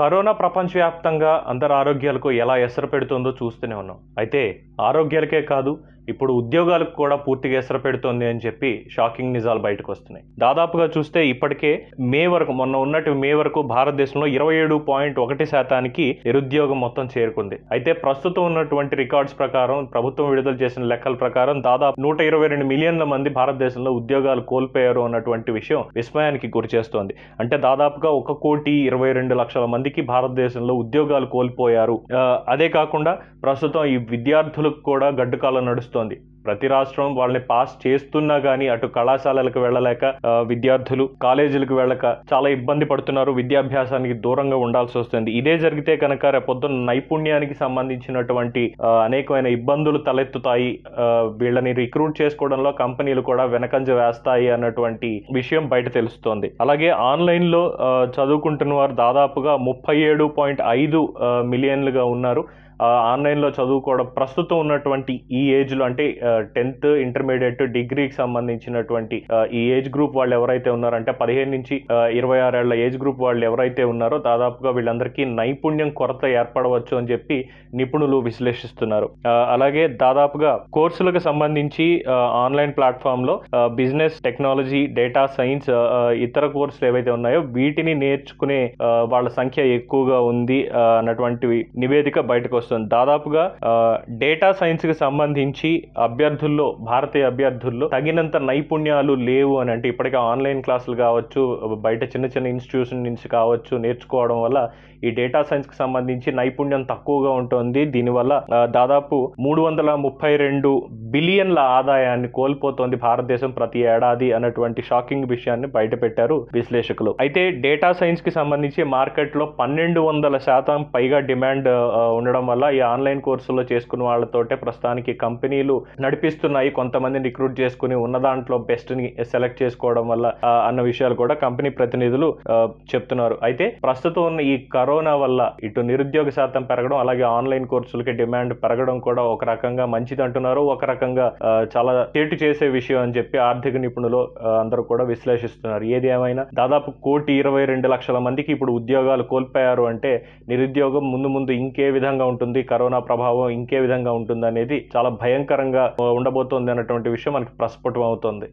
Corona ప్రపంచవ్యాప్తంగా అందరి ఆరోగ్యాలకు ఎలా ఎసరు పెడుతుందో చూస్తూనే ఉన్నాం. అయితే ఆరోగ్యాలకే కాదు, ఇప్పుడు ఉద్యోగాలకు కూడా పూర్తిగా ఎసరు పెడుతోంది అని చెప్పి షాకింగ్ నిజాలు బయటకు వస్తున్నాయి. దాదాపుగా చూస్తే ఇప్పటికే మే వరకు భారతదేశంలో 27.1% నిరుద్యోగం మొత్తం చేరుకుంది. అయితే ప్రస్తుతం ఉన్నటువంటి రికార్డ్స్ ప్రకారం, ప్రభుత్వం విడుదల చేసిన లెక్కల ప్రకారం దాదాపు 122 మిలియన్ల మంది భారతదేశంలో ఉద్యోగాలు కోల్పోయారు అన్నటువంటి విషయం విస్మయానికి గురి చేస్తోంది. అంటే దాదాపుగా 1,22,00,000 మందికి భారతదేశంలో ఉద్యోగాలు కోల్పోయారు. అదే కాకుండా ప్రస్తుతం ఈ విద్యార్థులకు కూడా గడ్డుకాలం నడుస్తోంది. ప్రతి రాష్ట్రం వాళ్ళని పాస్ చేస్తున్నా కానీ అటు కళాశాలలకు వెళ్ళలేక, విద్యార్థులు కాలేజీలకు వెళ్ళక చాలా ఇబ్బంది పడుతున్నారు. విద్యాభ్యాసానికి దూరంగా ఉండాల్సి వస్తుంది. ఇదే జరిగితే కనుక రేపొద్దున నైపుణ్యానికి సంబంధించినటువంటి అనేకమైన ఇబ్బందులు తలెత్తుతాయి. వీళ్ళని రిక్రూట్ చేసుకోవడంలో కంపెనీలు కూడా వెనకంజ వేస్తాయి అన్నటువంటి విషయం బయట తెలుస్తోంది. అలాగే ఆన్లైన్లో చదువుకుంటున్న వారు దాదాపుగా 37.5 మిలియన్లుగా ఉన్నారు. ఆన్లైన్లో చదువుకోవడం ప్రస్తుతం ఉన్నటువంటి ఈ ఏజ్లో, అంటే 10th ఇంటర్మీడియట్ డిగ్రీకి సంబంధించినటువంటి ఈ ఏజ్ గ్రూప్ వాళ్ళు ఎవరైతే ఉన్నారంటే 15 నుంచి 26 ఏళ్ల ఏజ్ గ్రూప్ వాళ్ళు ఎవరైతే ఉన్నారో దాదాపుగా వీళ్ళందరికీ నైపుణ్యం కొరత ఏర్పడవచ్చు అని చెప్పి నిపుణులు విశ్లేషిస్తున్నారు. అలాగే దాదాపుగా కోర్సులకు సంబంధించి ఆన్లైన్ ప్లాట్ఫామ్లో బిజినెస్, టెక్నాలజీ, డేటా సైన్స్, ఇతర కోర్సులు ఏవైతే ఉన్నాయో వీటిని నేర్చుకునే వాళ్ళ సంఖ్య ఎక్కువగా ఉంది అన్నటువంటి నివేదిక బయటకు వస్తుంది. దాదాపుగా డేటా సైన్స్ కి సంబంధించి భారతీయ అభ్యర్థుల్లో తగినంత నైపుణ్యాలు లేవు అని, అంటే ఇప్పటికే ఆన్లైన్ క్లాసులు కావచ్చు, బయట చిన్న చిన్న ఇన్స్టిట్యూషన్ నుంచి కావచ్చు నేర్చుకోవడం వల్ల ఈ డేటా సైన్స్ కి సంబంధించి నైపుణ్యం తక్కువగా ఉంటుంది. దీనివల్ల దాదాపు 332 బిలియన్ల ఆదాయాన్ని కోల్పోతోంది భారతదేశం ప్రతి ఏడాది అన్నటువంటి షాకింగ్ విషయాన్ని బయటపెట్టారు విశ్లేషకులు. అయితే డేటా సైన్స్ కి సంబంధించి మార్కెట్లో 1200% పైగా డిమాండ్ ఉండడం వల్ల ఈ ఆన్లైన్ కోర్సుల్లో చేసుకున్న వాళ్ళతోటే ప్రస్తుతానికి కంపెనీలు నడిపిస్తున్నాయి. కొంతమందిని రిక్రూట్ చేసుకుని ఉన్న దాంట్లో బెస్ట్ ని సెలెక్ట్ చేసుకోవడం వల్ల అన్న విషయాలు కూడా కంపెనీ ప్రతినిధులు చెప్తున్నారు. అయితే ప్రస్తుతం ఉన్న ఈ కరోనా వల్ల ఇటు నిరుద్యోగ శాతం పెరగడం, అలాగే ఆన్లైన్ కోర్సులకి డిమాండ్ పెరగడం కూడా ఒక రకంగా మంచిది అంటున్నారు. ఒక రకంగా చాలా చేటు చేసే విషయం అని చెప్పి ఆర్థిక నిపుణులు అందరూ కూడా విశ్లేషిస్తున్నారు. ఏది ఏమైనా దాదాపు 1,22,00,000 మందికి ఇప్పుడు ఉద్యోగాలు కోల్పోయారు అంటే నిరుద్యోగం ముందు ఇంకే విధంగా ఉంటుంది, కరోనా ప్రభావం ఇంకే విధంగా ఉంటుంది అనేది చాలా భయంకరంగా ఉండబోతోంది అన్నటువంటి విషయం మనకి ప్రస్ఫుటం అవుతోంది.